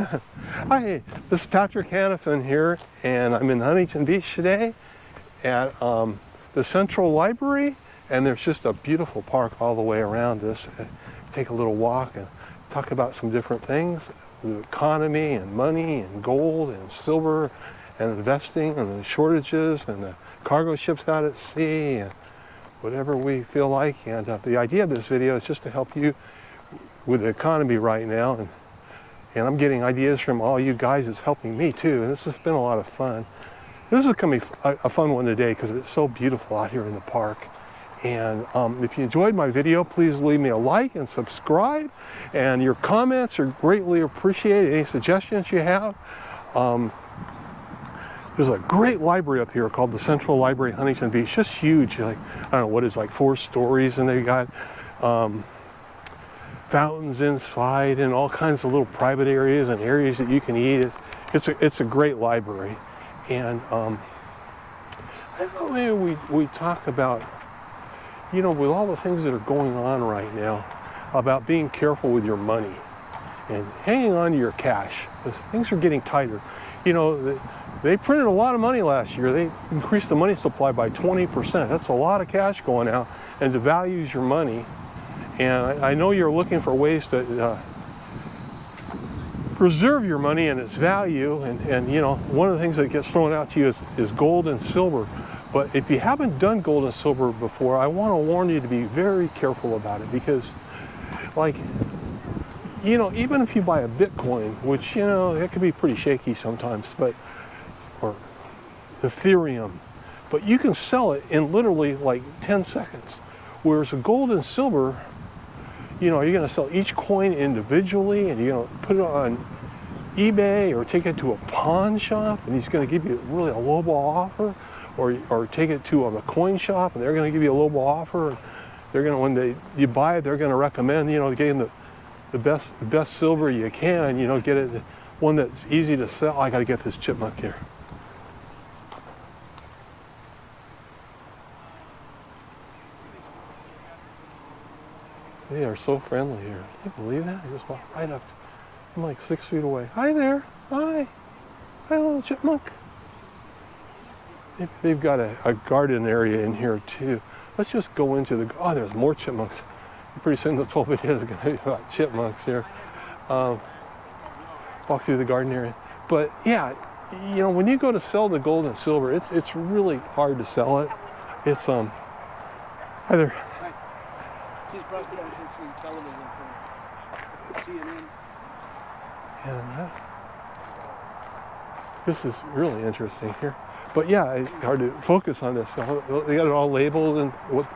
Hi, this is Patrick Hannafin here, and I'm in Huntington Beach today at the Central Library, and there's just a beautiful park all the way around us. Take a little walk and talk about some different things, the economy and money and gold and silver and investing and the shortages and the cargo ships out at sea and whatever we feel like. And the idea of this video is just to help you with the economy right now, and I'm getting ideas from all you guys. It's helping me too, and this has been a lot of fun. This is going to be a fun one today because it's so beautiful out here in the park. And if you enjoyed my video, please leave me a like and subscribe, and your comments are greatly appreciated. Any suggestions you have. There's a great library up here called the Central Library, Huntington Beach. Just huge, like, I don't know what is, like 4 stories, and they've got fountains inside and all kinds of little private areas and areas that you can eat. It's a great library. And I thought maybe we talk about, you know, with all the things that are going on right now, about being careful with your money and hanging on to your cash, because things are getting tighter. You know, they printed a lot of money last year. They increased the money supply by 20%. That's a lot of cash going out, and devalues your money. And I know you're looking for ways to preserve your money and its value. And you know, one of the things that gets thrown out to you is gold and silver. But if you haven't done gold and silver before, I want to warn you to be very careful about it, because, like, you know, even if you buy a Bitcoin, which, you know, it can be pretty shaky sometimes, but, or Ethereum, but you can sell it in literally like 10 seconds. Whereas gold and silver, you know, you're going to sell each coin individually, and you're going to put it on eBay or take it to a pawn shop, and he's going to give you really a lowball offer, or take it to a coin shop, and they're going to give you a lowball offer. They're going to, when you buy it, they're going to recommend, you know, getting the best silver you can, you know, get it one that's easy to sell. I got to get this chipmunk here. They are so friendly here. Can you believe that? They just walk right up. I'm like 6 feet away. Hi there. Hi. Hi, little chipmunk. They've got a garden area in here too. Let's just go into the, oh, there's more chipmunks. Pretty soon this whole video is going to be about chipmunks here. Walk through the garden area. But yeah, you know, when you go to sell the gold and silver, it's really hard to sell it. It's, hi there. She's broadcasting television for CNN. And this is really interesting here. But yeah, it's hard to focus on this. They got it all labeled, and what,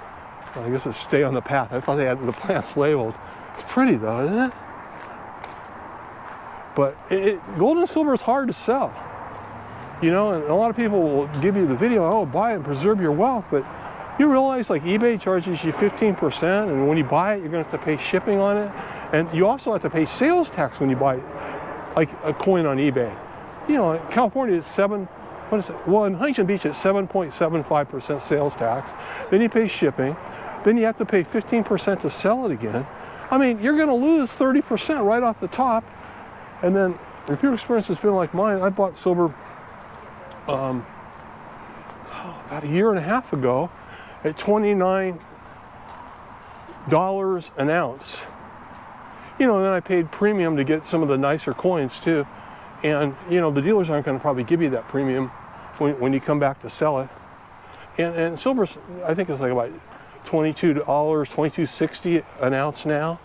well, I guess it's stay on the path. I thought they had the plants labeled. It's pretty though, isn't it? But gold and silver is hard to sell. You know, and a lot of people will give you the video, oh, buy it and preserve your wealth, but you realize, like, eBay charges you 15%, and when you buy it, you're going to have to pay shipping on it, and you also have to pay sales tax when you buy, like, a coin on eBay. You know, in California, it's what is it? Well, in Huntington Beach, it's 7.75% sales tax. Then you pay shipping. Then you have to pay 15% to sell it again. I mean, you're going to lose 30% right off the top. And then, if your experience has been like mine, I bought silver about a year and a half ago at $29 an ounce. You know, and then I paid premium to get some of the nicer coins too. And, you know, the dealers aren't going to probably give you that premium when you come back to sell it. And silver, I think it's like about $22, $22.60 an ounce now.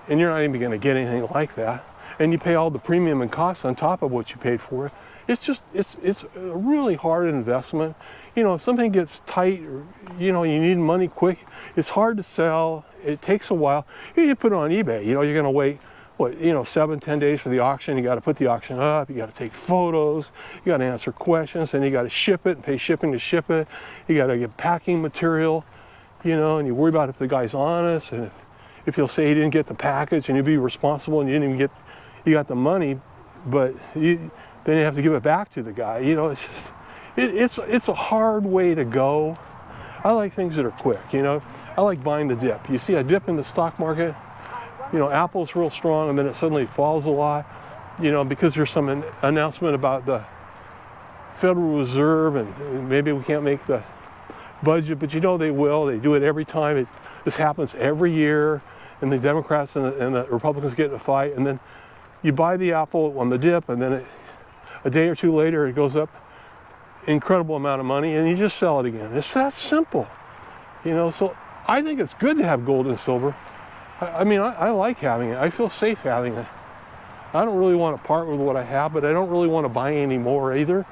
And you're not even going to get anything like that. And you pay all the premium and costs on top of what you paid for it. It's just, it's a really hard investment. You know, if something gets tight, or, you know, you need money quick, it's hard to sell. It takes a while. You put it on eBay, you know, you're going to wait, what, you know, 7-10 days for the auction. You got to put the auction up. You got to take photos. You got to answer questions, and you got to ship it and pay shipping to ship it. You got to get packing material, you know, and you worry about if the guy's honest, and if he'll say he didn't get the package, and you'll be responsible, and you didn't even get, you got the money, but then you have to give it back to the guy. You know, it's just, it's a hard way to go. I like things that are quick, you know. I like buying the dip. You see a dip in the stock market, you know, Apple's real strong, and then it suddenly falls a lot. you know, because there's some announcement about the Federal Reserve and maybe we can't make the budget, but you know they will. They do it every time. This happens every year, and the Democrats and the Republicans get in a fight, and then you buy the apple on the dip, and then a day or two later it goes up incredible amount of money, and you just sell it again. It's that simple, you know. So I think it's good to have gold and silver. I mean, I like having it. I feel safe having it. I don't really want to part with what I have, but I don't really want to buy any more either.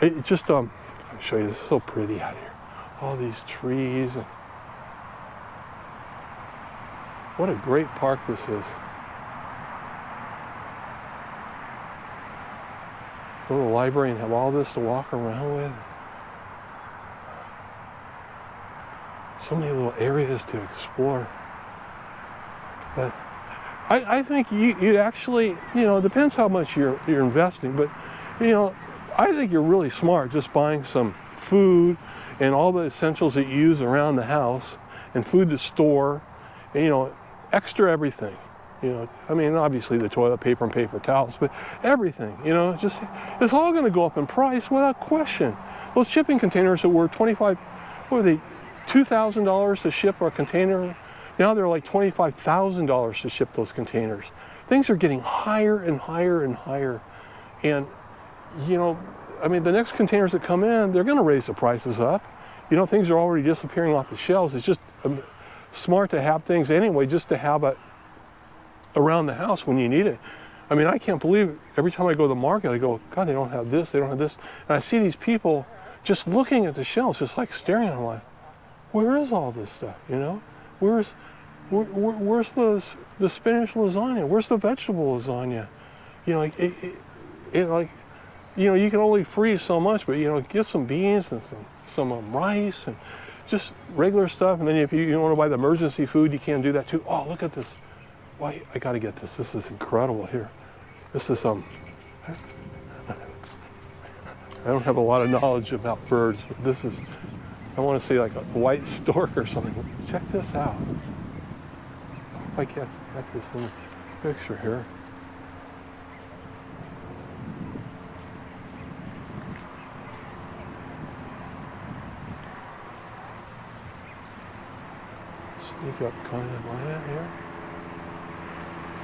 It's just I'll show you. This is so pretty out here. All these trees. And what a great park this is. Go to the library and have all this to walk around with. So many little areas to explore. But I think you actually, you know, it depends how much you're investing, but you know, I think you're really smart just buying some food and all the essentials that you use around the house and food to store, and you know, extra everything. You know, I mean, obviously the toilet paper and paper towels, but everything, you know, just, it's all going to go up in price without question. Those shipping containers that were $2,000 to ship a container, now they're like $25,000 to ship those containers. Things are getting higher and higher and higher. And, you know, I mean, the next containers that come in, they're going to raise the prices up. You know, things are already disappearing off the shelves. It's just smart to have things anyway, just to have it around the house when you need it. I mean, I can't believe it. Every time I go to the market, I go, God, they don't have this, they don't have this. And I see these people just looking at the shelves, just like staring at them like, where is all this stuff, you know? Where's the spinach lasagna? Where's the vegetable lasagna? You know, like, you know, you can only freeze so much, but you know, get some beans and some rice and just regular stuff. And then if you want to buy the emergency food, you can do that too. Oh, look at this. Why, I got to get this. This is incredible here. This is I don't have a lot of knowledge about birds, but this is, I want to say like a white stork or something. Check this out. If I can't get this in the picture here. Sneak up kind of on it here.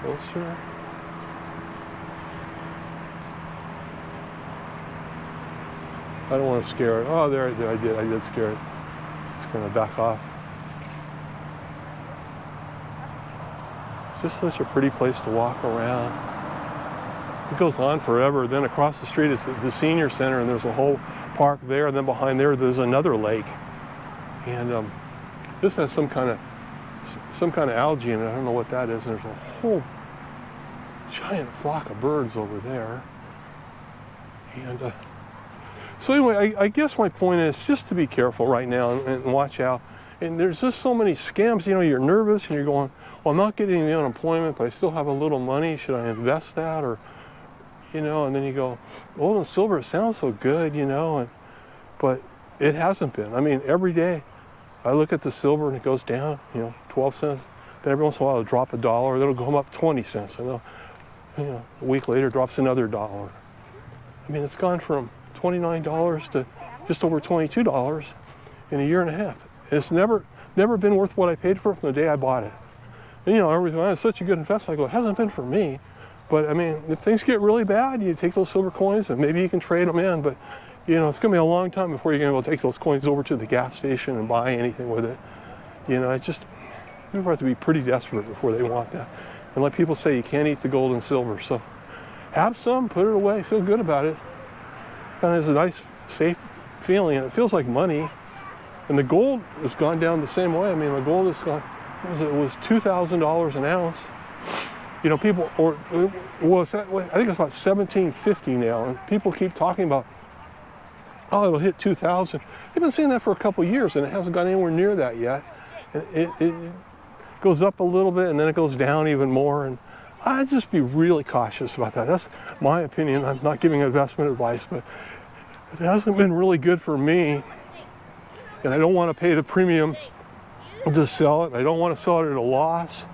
Closer. I don't want to scare it. Oh, there I did scare it. Just going to back off. Just such a pretty place to walk around. It goes on forever. Then across the street is the senior center, and there's a whole park there, and then behind there's another lake. And this has some kind of algae in it. I don't know what that is. And there's a whole giant flock of birds over there. And so anyway, I guess my point is just to be careful right now and watch out. And there's just so many scams. You know, you're nervous and you're going, well, I'm not getting the unemployment, but I still have a little money. Should I invest that? Or, you know, and then you go, gold and silver, it sounds so good, you know, but it hasn't been. I mean, every day I look at the silver and it goes down, you know, 12 cents. Then every once in a while it'll drop $1, then it'll go up 20 cents. And you know, a week later it drops another $1. I mean, it's gone from $29 to just over $22 in a year and a half. It's never been worth what I paid for it from the day I bought it. And, you know, everything, it's such a good investment. I go, it hasn't been for me. But I mean, if things get really bad, you take those silver coins and maybe you can trade them in. But, you know, it's going to be a long time before you're going to be able to take those coins over to the gas station and buy anything with it. You know, it's just, people have to be pretty desperate before they want that. And like people say, you can't eat the gold and silver. So have some, put it away, feel good about it. Kind of has a nice, safe feeling. And it feels like money. And the gold has gone down the same way. I mean, the gold has gone, it was $2,000 an ounce. You know, people, or I think it's about $17.50 now, and people keep talking about, oh, it'll hit 2,000. They've been saying that for a couple of years, and it hasn't gone anywhere near that yet. And it goes up a little bit, and then it goes down even more. And I'd just be really cautious about that. That's my opinion. I'm not giving investment advice, but it hasn't been really good for me. And I don't want to pay the premium to sell it. I don't want to sell it at a loss.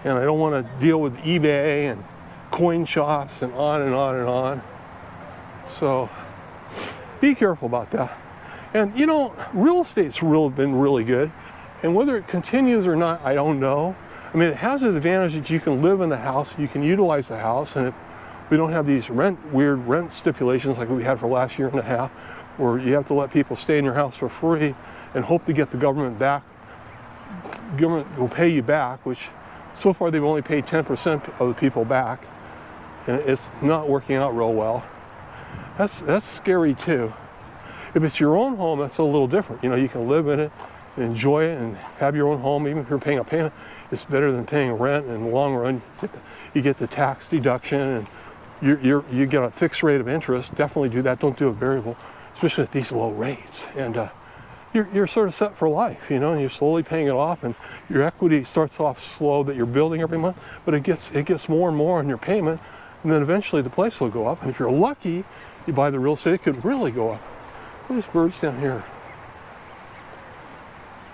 And I don't want to deal with eBay and coin shops and on and on and on. So be careful about that. And you know, real estate's been really good. And whether it continues or not, I don't know. I mean, it has an advantage that you can live in the house, you can utilize the house, and if we don't have these weird rent stipulations like we had for the last year and a half, where you have to let people stay in your house for free and hope to get the government back. Government will pay you back, which so far they've only paid 10% of the people back, and it's not working out real well. That's scary too. If it's your own home, that's a little different. You know, you can live in it and enjoy it and have your own home, even if you're paying a payment. It's better than paying rent. In the long run, you get the tax deduction, and you get a fixed rate of interest. Definitely do that. Don't do a variable, especially at these low rates. And you're sort of set for life, you know, and you're slowly paying it off, and your equity starts off slow that you're building every month, but it gets more and more in your payment, and then eventually the price will go up. And if you're lucky, you buy the real estate, it could really go up. Look at these birds down here.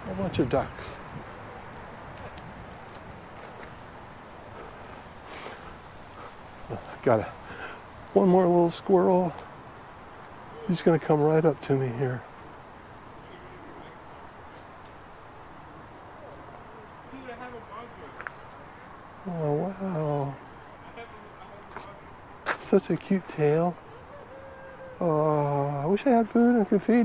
A bunch of ducks. Got one more little squirrel. He's gonna come right up to me here. Oh wow. Such a cute tail. Oh, I wish I had food and could feed you.